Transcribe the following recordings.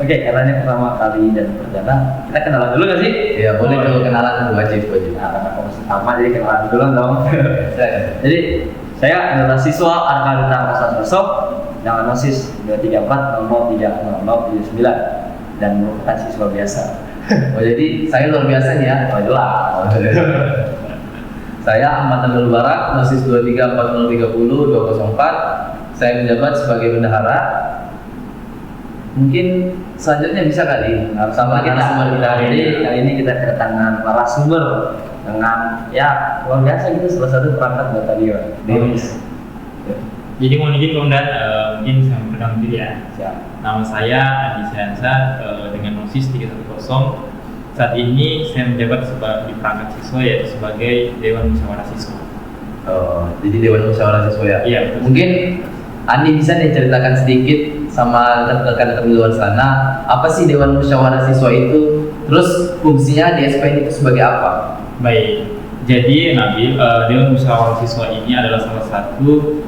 Oke, karena ini pertama kali dan perdana, kita kenalan dulu nggak sih? Iya, boleh dulu kenalan wajib. Nah, karena komisi utama jadi kenalan dulu dong. Jadi saya adalah siswa Arkadita Prasasoso dengan nosis 23400300039 dan merupakan siswa biasa. Oh, jadi saya luar biasa nih ya. Oh jelas. Saya Ahmad Abdul Barak, nosis 234030204. Saya menjabat sebagai bendahara. Mungkin selanjutnya bisa kali sama narasumber kita hari ini. Kali ini kita kedatangan narasumber dengan ya luar biasa gitu, salah satu perangkat batalion Demis. Jadi mohon izin Komandan, mungkin saya memperkenalkan diri ya. Siap. Nama saya Adi Syansa dengan nosis 310. Saat ini saya menjabat di perangkat siswa yaitu sebagai Dewan Musyawarah Siswa. Oh, jadi Dewan Musyawarah Siswa ya? Iya, betul. Mungkin Andi bisa nih ceritakan sedikit sama rekan-rekan di luar sana, apa sih Dewan Musyawarah Siswa itu? Terus fungsinya di SPN itu sebagai apa? Baik, jadi Nabil, Dewan Musyawarah Siswa ini adalah salah satu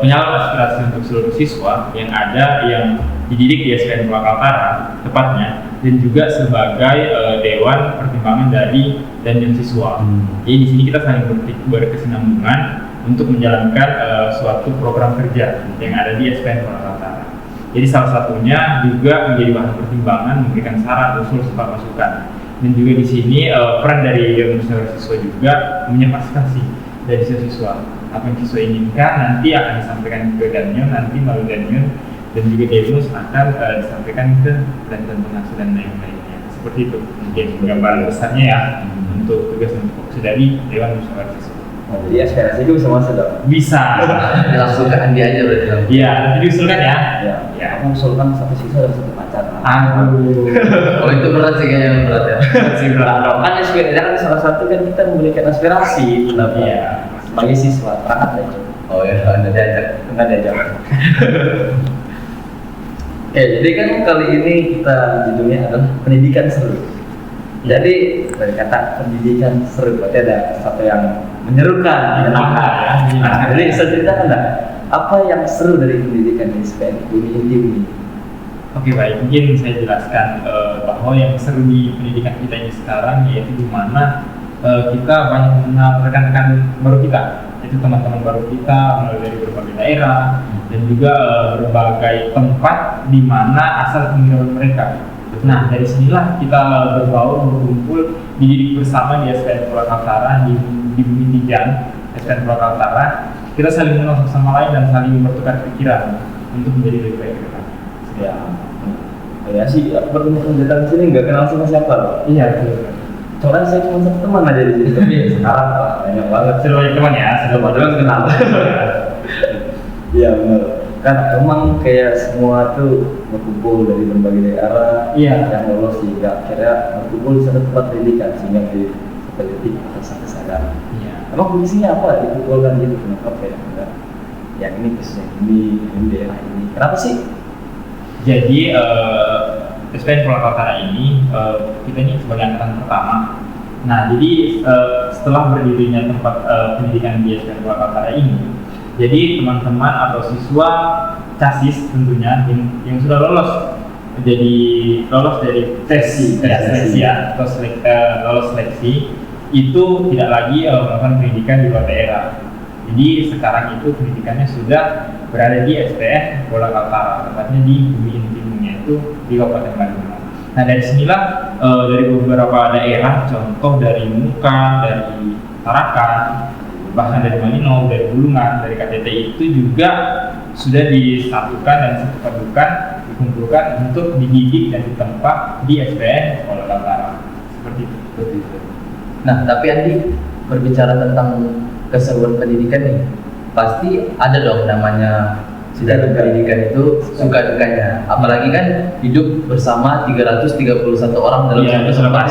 penyalur aspirasi untuk seluruh siswa yang dididik di SPN Purwakarta tepatnya, dan juga sebagai Dewan Pertimbangan dari dan siswa. Jadi di sini kita saling berkesinambungan untuk menjalankan suatu program kerja yang ada di SPN Purwakarta. Jadi salah satunya juga menjadi bahan pertimbangan, memberikan saran, usul, serta masukan. Dan juga di sini peran dari Dewan Musyawarah Siswa juga menyampaikan dari siswa apa yang siswa inginkan nanti akan disampaikan ke Danyon, nanti melalui Danyon dan juga Demus akan disampaikan ke dan pengasuh dan lain-lainnya. Seperti itu mungkin gambaran besarnya ya untuk tugas dan fokus dari Dewan Musyawarah Siswa. Oh, jadi aspirasi itu bisa masuk dong? Bisa. Langsung ke Andi aja berarti. Iya, nanti diusulkan ya. Ya. Aku usulkan satu siswa dan satu pacar. Aduh. Oh, itu berat sih kayaknya, berat ya. Masih berat. Kan aspirasi kan salah satu kan kita memberikan aspirasi. Iya. Sebagai siswa, perangkat aja. Oh ya, Anda diajak. Enggak diajak. Oke, jadi kan kali ini kita judulnya adalah pendidikan seru. Jadi dari kata pendidikan seru berarti ada sesuatu yang menyerukan, menyenangkan ya. Nah, jadi bisa ceritakan nggak apa yang seru dari pendidikan di SPN Bumi Inti ini? Oke, baik, mungkin saya jelaskan bahwa yang seru di pendidikan kita ini sekarang yaitu di mana kita banyak mengenal rekan-rekan baru kita, yaitu teman-teman baru kita mulai dari berbagai daerah dan juga berbagai tempat di mana asal tinggal mereka. Nah, dari sinilah kita berbaur, berkumpul, dididik bersama di SPN Purwakarta di Bumi Tijan, SPN Purwakarta. Kita saling mengenal satu sama lain dan saling bertukar pikiran untuk menjadi lebih baik ke depan. Ya sih, aku bertemu datang sini nggak kenal sama siapa loh. Iya, betul. Soalnya saya cuma satu teman aja di sini, tapi sekarang banyak banget. Sudah banyak teman ya, sudah banyak Padahal kenal. Iya benar. Kan emang kayak semua tuh berkumpul dari berbagai daerah. Iya. Yang lolos juga akhirnya berkumpul di satu tempat pendidikan sehingga menjadi pendidik atau sampai sadar. Iya. Emang fungsinya apa dikumpulkan gitu? Kenapa kayak enggak? Yang ini khususnya ini daerah ini. Kenapa sih? Jadi SPN Purwakarta ini kita ini sebagai angkatan pertama. Nah, jadi setelah berdirinya tempat pendidikan di SPN Purwakarta ini, jadi teman-teman atau siswa casis tentunya yang sudah lolos dari seleksi ya, atau lolos seleksi itu tidak lagi melakukan pendidikan di luar daerah. Jadi sekarang itu pendidikannya sudah berada di SPN Purwakarta, tepatnya di Bumi Intinya itu di Kabupaten Bandung. Nah, dari sinilah dari beberapa daerah, contoh dari Muka, dari Tarakan, bahkan dari Malino, dari Bulungan, dari KTT itu juga sudah disatukan dan disatukan, dikumpulkan untuk dididik dan ditempa di SPN Purwakarta. Seperti itu. Nah, tapi Andi berbicara tentang keseruan pendidikan nih, pasti ada dong namanya dalam pendidikan itu suka dukanya. Apalagi kan hidup bersama 331 orang dalam satu tempat,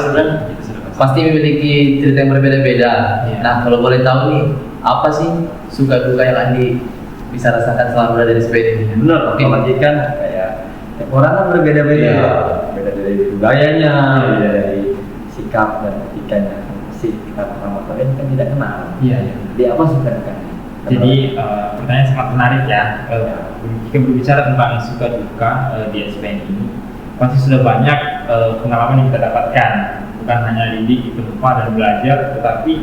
pasti memiliki cerita yang berbeda-beda. Nah, kalau boleh tahu nih, apa sih suka duka yang Andi bisa rasakan selama berada di SPN ini? Benar, apalagi kan kayak orang kan berbeda-beda, beda dari budayanya, beda dari sikap dan etikanya. Pasti kita pertama kali kan tidak kenal. Iya. Jadi apa suka dukanya? Jadi pertanyaan sangat menarik ya. Jika berbicara tentang suka duka di SPN ini, pasti sudah banyak pengalaman yang kita dapatkan, bukan hanya didik, ditempa dan belajar, tetapi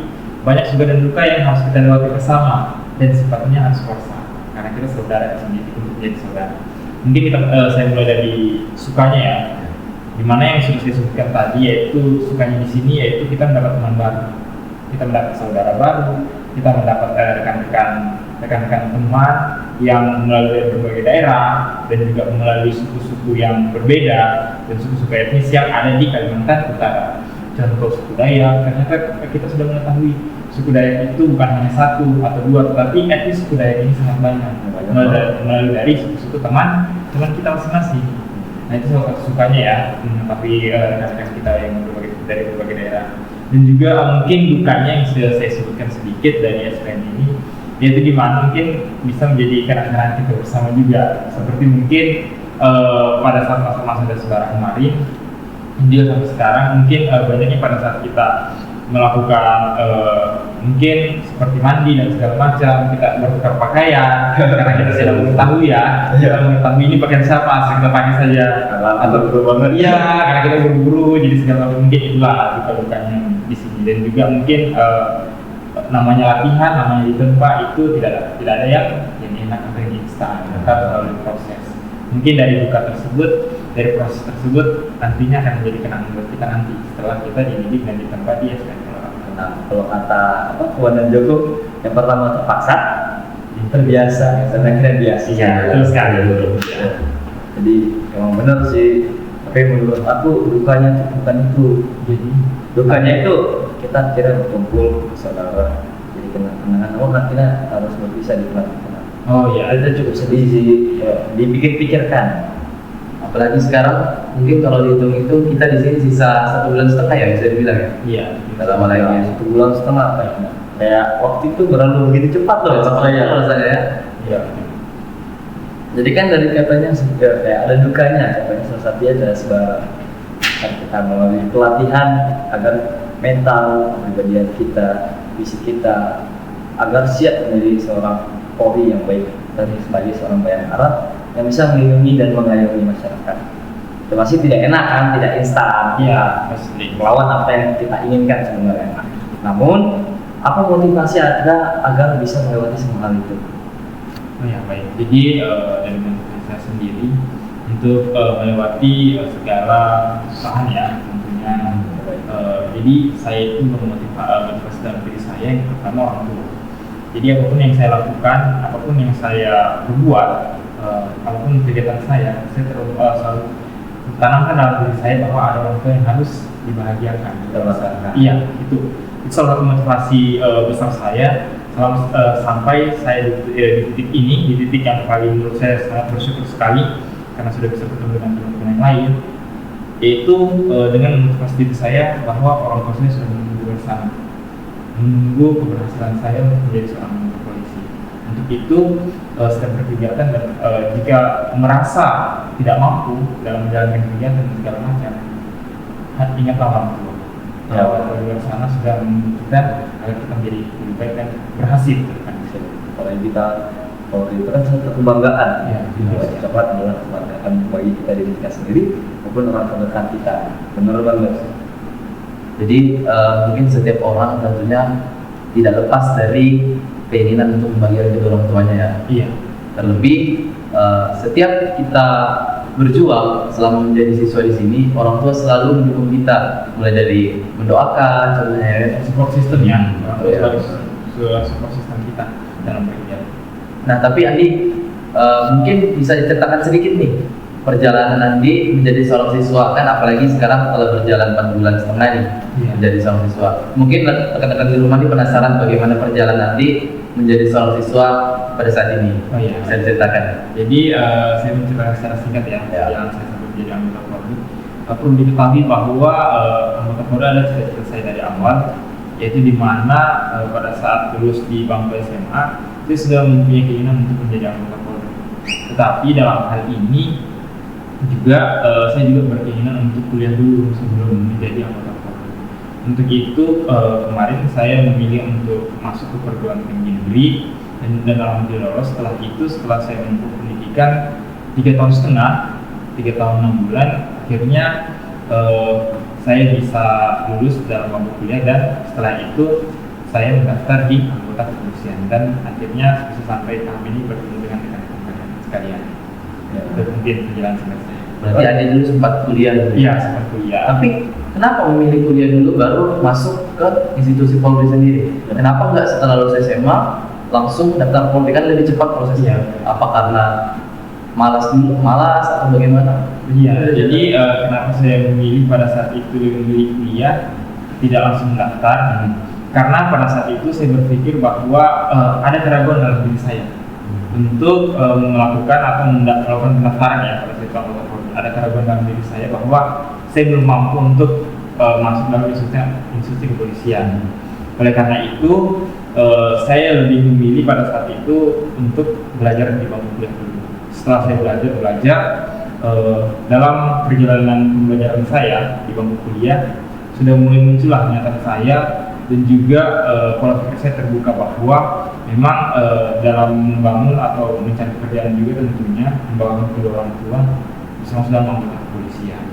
banyak suka dan duka yang harus kita lewati bersama dan sifatnya harus puasa karena kita saudara sendiri untuk menjadi saudara. Mungkin saya mulai dari sukanya ya, dimana yang sudah saya sebutkan tadi, yaitu sukanya di sini yaitu kita mendapat teman baru, kita mendapat saudara baru, kita mendapat rekan-rekan teman yang melalui berbagai daerah dan juga melalui suku-suku yang berbeda dan suku-suku etnis yang ada di Kalimantan Utara. Contoh suku Dayak, ternyata kita sudah mengetahui suku Dayak itu bukan hanya satu atau dua, tetapi etnis suku Dayak ini sangat banyak melalui dari suku-suku teman kita masing-masing. Nah itu salah satu sukanya ya, mengetahui rekan-rekan kita yang dari berbagai daerah. Dan juga mungkin dukanya yang sudah saya sebutkan sedikit dari SPN ini, yaitu di mana mungkin bisa menjadi kenangan kita bersama juga, seperti mungkin pada saat masa-masa dan saudara kemarin dia sampai sekarang mungkin banyaknya pada saat kita melakukan mungkin seperti mandi dan segala macam, kita bertukar pakaian karena kita tidak mengetahui kita mengetahui ini pakaian siapa, kita pakai saja atau berubah iya karena kita buru-buru, jadi segala mungkin itulah duka-dukanya di sini. Dan juga mungkin namanya latihan, namanya ditempa itu tidak ada yang enak atau yang instan, tetap melalui proses. Mungkin dari duka tersebut, dari proses tersebut nantinya akan menjadi kenangan buat kita nanti setelah kita dididik dan ditempa di SPN. Nah, kalau kata Wan dan Joko, yang pertama terpaksa, terbiasa, dan akhirnya biasa. Iya, betul sekali. Jadi emang benar sih. Tapi menurut aku dukanya itu bukan itu. Jadi dukanya itu kita kira berkumpul saudara, jadi kenangan. Oh, nantinya harus berpisah di tempat. Oh iya, itu cukup sedih sih. Dipikir-pikirkan. Apalagi sekarang mungkin kalau dihitung itu kita di sini sisa 1,5 bulan ya bisa dibilang ya. Iya. Tidak lama lagi. 1,5 bulan kayaknya. Kayak waktu itu berlalu begitu cepat loh. Kalau saya ya. Iya. Jadi kan dari katanya kayak ada dukanya, katanya salah satunya adalah sebarang. Kan kita melalui pelatihan agar mental, kepribadian kita, fisik kita agar siap menjadi seorang Polri yang baik dan sebagai seorang Bayangkara yang bisa melindungi dan mengayomi masyarakat. Itu masih tidak enak kan, tidak instan. Iya, pasti. Melawan apa yang kita inginkan sebenarnya. Namun, apa motivasi Anda agar bisa melewati semua hal itu? Oh ya baik. Jadi dari motivasi saya sendiri untuk melewati segala usaha ya tentunya. Jadi saya itu memotivasi dalam diri saya yang pertama orang tua. Jadi apapun yang saya lakukan, apapun yang saya berbuat, apapun kegiatan saya selalu tanamkan dalam diri saya bahwa ada orang tua yang harus dibahagiakan. Iya, itu salah satu motivasi besar saya selama sampai saya di titik ini, di titik yang paling menurut saya sangat bersyukur sekali karena sudah bisa bertemu dengan teman-teman yang lain, yaitu dengan motivasi diri saya bahwa orang tua saya sudah menunggu bersama, menunggu keberhasilan saya untuk menjadi seorang anggota polisi. Untuk itu sedang berkegiatan dan jika merasa tidak mampu dalam menjalankan kegiatan dan segala macam, ingatlah orang tua. Orang tua di sana sudah menunggu kita agar kita menjadi lebih baik dan berhasil. Kalau kita itu kan satu kebanggaan. Ya, cepat adalah kebanggaan bagi kita diri kita sendiri maupun orang terdekat kita. Benar banget. Jadi mungkin setiap orang tentunya tidak lepas dari keinginan untuk membahagiakan kedua orang tuanya ya. Iya. Terlebih setiap kita berjuang selama menjadi siswa di sini, orang tua selalu mendukung kita, mulai dari mendoakan, contohnya support system ya. Support system kita dalam berkegiatan. Nah, tapi Andi mungkin bisa diceritakan sedikit nih perjalanan Andi menjadi seorang siswa, kan apalagi sekarang telah berjalan 4,5 bulan nih menjadi seorang siswa. Mungkin rekan-rekan di rumah ini penasaran bagaimana perjalanan Andi menjadi seorang siswa pada saat ini. Oh iya, bisa diceritakan. Jadi saya menceritakan secara singkat ya, perjalanan saya sampai menjadi anggota Polri. Perlu diketahui bahwa anggota Polri adalah cita-cita saya dari awal, yaitu di mana pada saat lulus di bangku SMA, saya sudah mempunyai keinginan untuk menjadi anggota Polri. Tetapi dalam hal ini juga saya juga berkeinginan untuk kuliah dulu sebelum menjadi anggota Polri. Untuk itu kemarin saya memilih untuk masuk ke perguruan tinggi negeri dan alhamdulillah lolos. Setelah itu, setelah saya menempuh pendidikan 3,5 tahun, 3 tahun 6 bulan akhirnya saya bisa lulus dalam waktu kuliah, dan setelah itu saya mendaftar di anggota kepolisian dan akhirnya bisa sampai tahap ini bertemu dengan rekan-rekan sekalian. Ya. Itu mungkin perjalanan singkat saya. Berarti Andi dulu sempat kuliah dulu. Iya, sempat kuliah. Tapi kenapa memilih kuliah dulu baru masuk ke institusi Polri sendiri? Kenapa nggak setelah lulus SMA langsung daftar Polri, kan lebih cepat prosesnya? Iya. Apa karena malas atau bagaimana? Iya, jadi kenapa saya memilih pada saat itu memilih kuliah tidak langsung mendaftar? Karena pada saat itu saya berpikir bahwa ada keraguan dalam diri saya untuk melakukan atau melakukan pendaftaran ya pada saat itu anggota Polri. Ada keraguan dalam diri saya bahwa saya belum mampu untuk masuk dalam institusi kepolisian. Oleh karena itu saya lebih memilih pada saat itu untuk belajar di bangku kuliah dulu. Setelah saya belajar dalam perjalanan pembelajaran saya di bangku kuliah sudah mulai muncullah niatan saya, dan juga pola pikir saya terbuka bahwa memang dalam membangun atau mencari pekerjaan juga tentunya membangun kedua orang tua bersama dalam anggota kepolisian,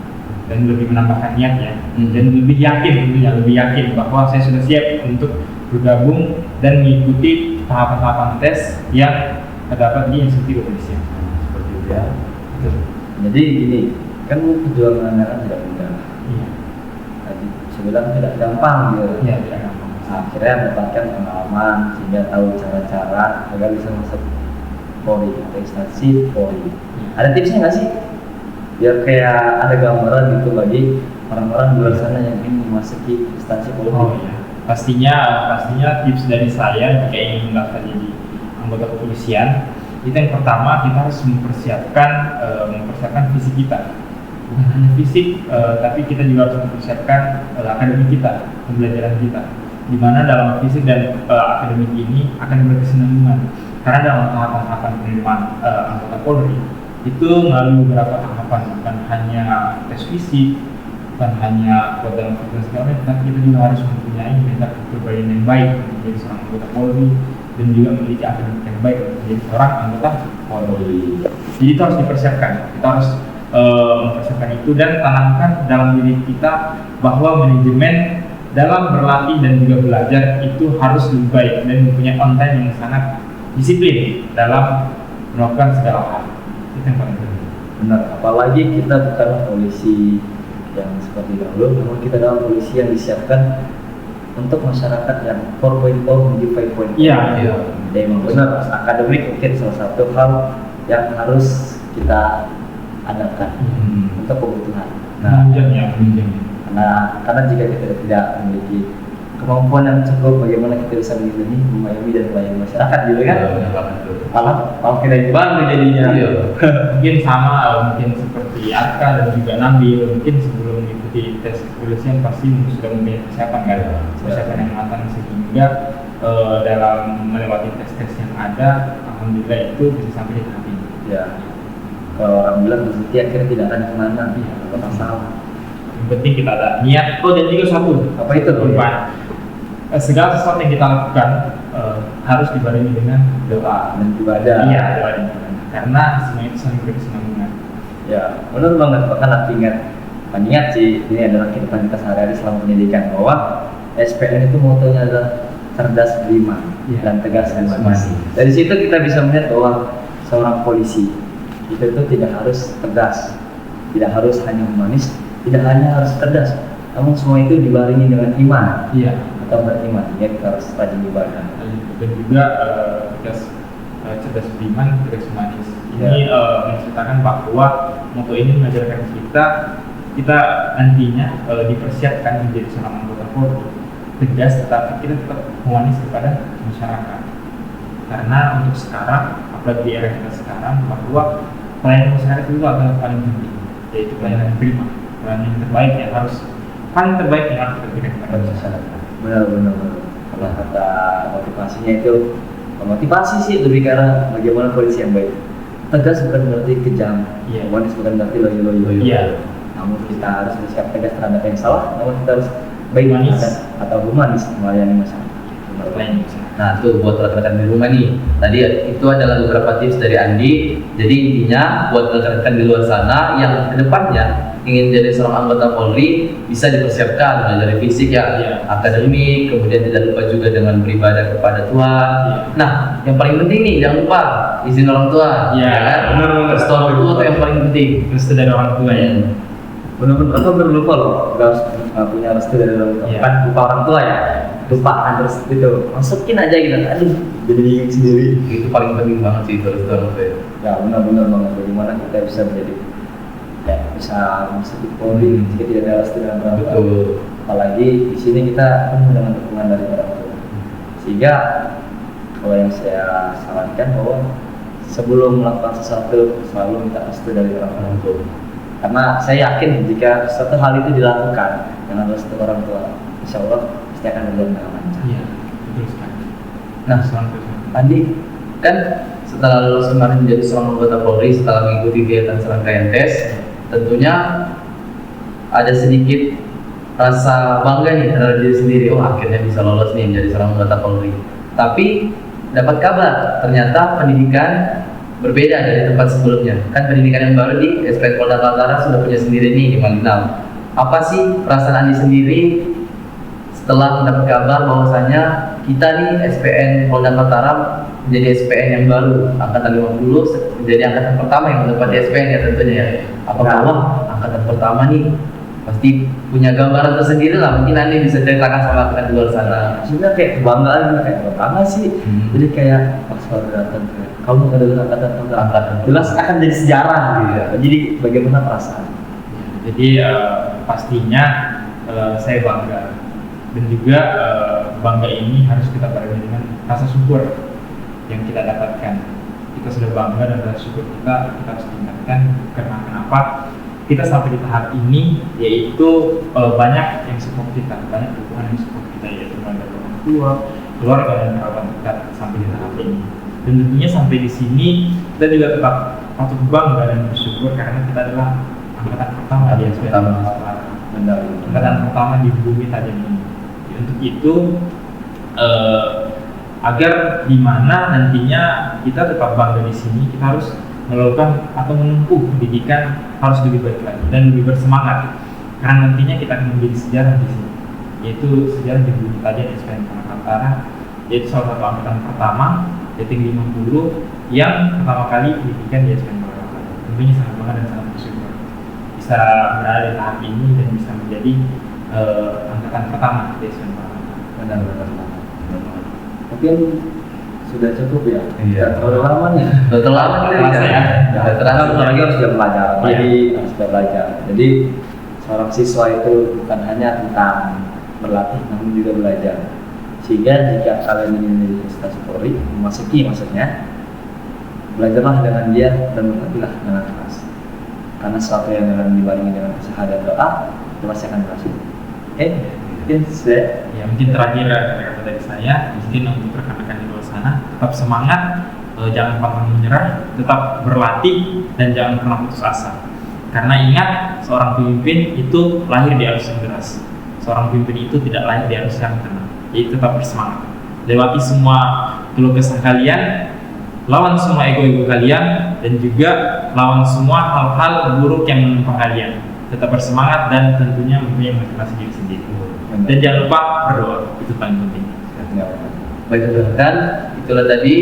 dan lebih menambahkan niat ya, dan lebih yakin tentunya, lebih yakin bahwa saya sudah siap untuk bergabung dan mengikuti tahapan-tahapan tes yang terdapat di institusi kepolisian. Seperti itu ya. Jadi gini, kan perjuangan kan tidak mudah. Iya. Tadi saya bilang tidak gampang gitu. Iya, tidak gampang. Akhirnya mendapatkan pengalaman sehingga tahu cara-cara agar bisa masuk Polri atau instansi Polri. Ada tipsnya nggak sih? Biar kayak ada gambaran gitu bagi orang-orang di luar sana yang ingin memasuki instansi Polri. Oh iya. Pastinya tips dari saya jika ingin mendaftar jadi anggota kepolisian, itu yang pertama kita harus mempersiapkan fisik kita. Bukan hanya fisik, tapi kita juga harus mempersiapkan akademik kita, pembelajaran kita. Di mana dalam fisik dan akademik ini akan berkesinambungan. Karena dalam tahapan-tahapan penerimaan anggota Polri itu melalui beberapa tahapan, bukan hanya tes fisik, bukan hanya buat dalam program segala macam, tapi kita juga harus mempunyai mental kepribadian yang baik untuk menjadi seorang anggota Polri, dan juga memiliki akademik yang baik untuk menjadi seorang anggota Polri. Jadi itu harus dipersiapkan. Kita harus mempersiapkan itu dan tanamkan dalam diri kita bahwa manajemen dalam berlatih dan juga belajar itu harus lebih baik dan mempunyai konten yang sangat disiplin dalam melakukan segala hal. Itu yang paling penting. Benar, apalagi kita bukan polisi yang seperti dahulu, namun kita adalah polisi yang disiapkan untuk masyarakat yang 4.0 menuju 5.0. Iya. Jadi memang benar, akademik mungkin salah satu hal yang harus kita adapkan untuk kebutuhan. Karena jika kita tidak memiliki kemampuan yang cukup, bagaimana kita bisa melindungi, mengayomi dan melayani masyarakat gitu kan? Malah kita dibantu jadinya. Mungkin sama, mungkin seperti Arka dan juga Nabil, mungkin sebelum mengikuti tes kepolisian pasti sudah mempunyai persiapan kan, persiapan yang matang, sehingga dalam melewati tes-tes yang ada, alhamdulillah itu bisa sampai di tahap ini. Ya, kalau orang bilang rezeki akhirnya tidak akan kemana, apa masalah. Yang penting kita ada niat. Dan juga satu, apa itu? Segala sesuatu yang kita lakukan harus dibarengi dengan doa dan ibadah. Iya, doa dan ibadah. Karena semua itu saling berkesinambungan. Ya, benar banget. Bahkan aku ingat sih, ini adalah kehidupan kita sehari-hari selama pendidikan, bahwa SPN itu motonya adalah cerdas beriman dan tegas berimani. Dari situ kita bisa melihat bahwa seorang polisi itu tidak harus tegas, tidak harus hanya humanis, tidak hanya harus cerdas, namun semua itu dibarengi dengan iman. Iya. Atau beriman, ya kita harus rajin ibadah. Dan juga cerdas beriman, tegas humanis. Ini menceritakan bahwa moto ini mengajarkan kita nantinya dipersiapkan menjadi seorang anggota Polri, tegas tetapi kita tetap humanis kepada masyarakat. Karena untuk sekarang, apalagi di era kita sekarang, bahwa pelayanan masyarakat itu adalah paling penting, yaitu pelayanan prima, pelayanan yang terbaik yang harus paling terbaik yang harus kita berikan kepada masyarakat. Benar. Kalau kata motivasinya itu, motivasi sih lebih karena bagaimana polisi yang baik. Tegas bukan berarti kejam, humanis bukan berarti loyo. Namun kita harus bersikap tegas terhadap yang salah, namun kita harus baik atau humanis melayani masyarakat. lain bisa. Nah, tuh buat rekan-rekan di rumah nih. Tadi itu adalah beberapa tips dari Andi. Jadi intinya buat rekan-rekan di luar sana yang kedepannya ingin jadi seorang anggota Polri bisa dipersiapkan mulai dari fisik ya, Iya. akademik, kemudian tidak lupa juga dengan beribadah kepada Tuhan. Iya. Nah, yang paling penting nih jangan lupa izin orang tua. Iya, kan? benar-benar. Restu orang tua itu yang paling penting. Restu dari orang tua ya. Benar-benar atau berlupa loh, kita harus punya restu dari orang tua. Iya. Kan lupa orang tua ya, lupaan terus itu masukin aja gitu. Aduh, jadi bingung sendiri. Itu paling penting banget sih itu restu orang tua. Ya benar-benar banget. Bagaimana kita bisa menjadi ya bisa masuk di Polri jika tidak ada restu dari orang tua. Betul. Apalagi di sini kita penuh dengan dukungan dari orang tua. Sehingga kalau yang saya sarankan bahwa sebelum melakukan sesuatu selalu minta restu dari orang tua. Karena saya yakin jika suatu hal itu dilakukan dengan restu orang tua, insya Allah pasti akan berjalan dengan lancar. Iya, betul sekali. Nah, Betul. Andi, kan setelah lulus kemarin menjadi seorang anggota Polri setelah mengikuti kegiatan serangkaian tes, tentunya ada sedikit rasa bangga nih terhadap diri sendiri. Oh, akhirnya bisa lolos nih menjadi seorang anggota Polri. Tapi dapat kabar ternyata pendidikan berbeda dari tempat sebelumnya. Kan pendidikan yang baru di SPN Polda Kaltara sudah punya sendiri nih di Malinau. Apa sih perasaan Andi sendiri setelah mendapat kabar bahwasanya kita nih SPN Polda Kaltara menjadi SPN yang baru angkatan 50 menjadi angkatan pertama yang mendapat SPN ya tentunya ya. Apakah wah angkatan pertama nih pasti punya gambaran tersendiri lah, mungkin Andi bisa ceritakan sama rekan di luar sana. Sebenarnya kayak kebanggaan, kayak bangga sih. Jadi kayak pas baru datang kayak kamu adalah angkatan jelas akan jadi sejarah gitu. Iya. Jadi bagaimana perasaan? Jadi pastinya saya bangga dan juga bangga ini harus kita barengi dengan rasa syukur yang kita dapatkan. Kita sudah bangga dan rasa syukur kita harus tingkatkan karena kenapa? Kita sampai di tahap ini yaitu banyak yang support kita, banyak dukungan yang support kita yaitu dari orang tua, keluarga dan kerabat dekat sampai di tahap ini. Dan tentunya sampai di sini kita juga tetap patut bangga dan bersyukur karena kita adalah angkatan pertama di SPN Benar. angkatan pertama di bumi tajam ini. Untuk itu agar di mana nantinya kita tetap bangga di sini, kita harus melakukan atau menempuh pendidikan harus lebih baik lagi dan lebih bersemangat karena nantinya kita akan menjadi sejarah di sini, yaitu sejarah di bumi tajam SPN Polda Kaltara, yaitu salah satu angkatan pertama rating 50 yang pertama kali pendidikan di SPN Polda Kaltara. Tentunya sangat bangga dan sangat bersyukur bisa berada di tahap ini dan bisa menjadi angkatan pertama di SPN Polda Kaltara. Benar. Mungkin sudah cukup ya. Iya. Terlalu lama nih. Udah terlama kita Terasa ya. Udah terasa. Kita lagi harus sudah belajar, Iya. lagi harus sudah belajar. Jadi seorang siswa itu bukan hanya tentang berlatih, namun juga belajar. Sehingga jika kalian ingin menjadi Universitas Polri, memasuki maksudnya, belajarlah dengan dia dan berlatihlah dengan keras. Karena sesuatu yang akan dibarengi dengan usaha dan doa, itu pasti akan berhasil. Oke, mungkin sudah. Ya mungkin terakhir kata-kata dari saya, mungkin untuk rekan-rekan di luar sana tetap semangat, jangan pantang menyerah, tetap berlatih dan jangan pernah putus asa. Karena ingat, seorang pemimpin itu lahir di arus yang deras. Seorang pemimpin itu tidak lahir di arus yang tenang. Jadi tetap bersemangat. Lewati semua keluh kesah kalian, lawan semua ego-ego kalian, dan juga lawan semua hal-hal buruk yang menimpa kalian. Tetap bersemangat dan tentunya mempunyai motivasi diri sendiri. Dan jangan lupa berdoa, itu paling penting. Baik rekan, itulah tadi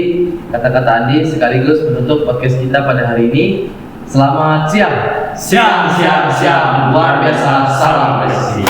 kata-kata Andi sekaligus menutup podcast kita pada hari ini. Selamat siang. Siang, Luar biasa, salam prestasi.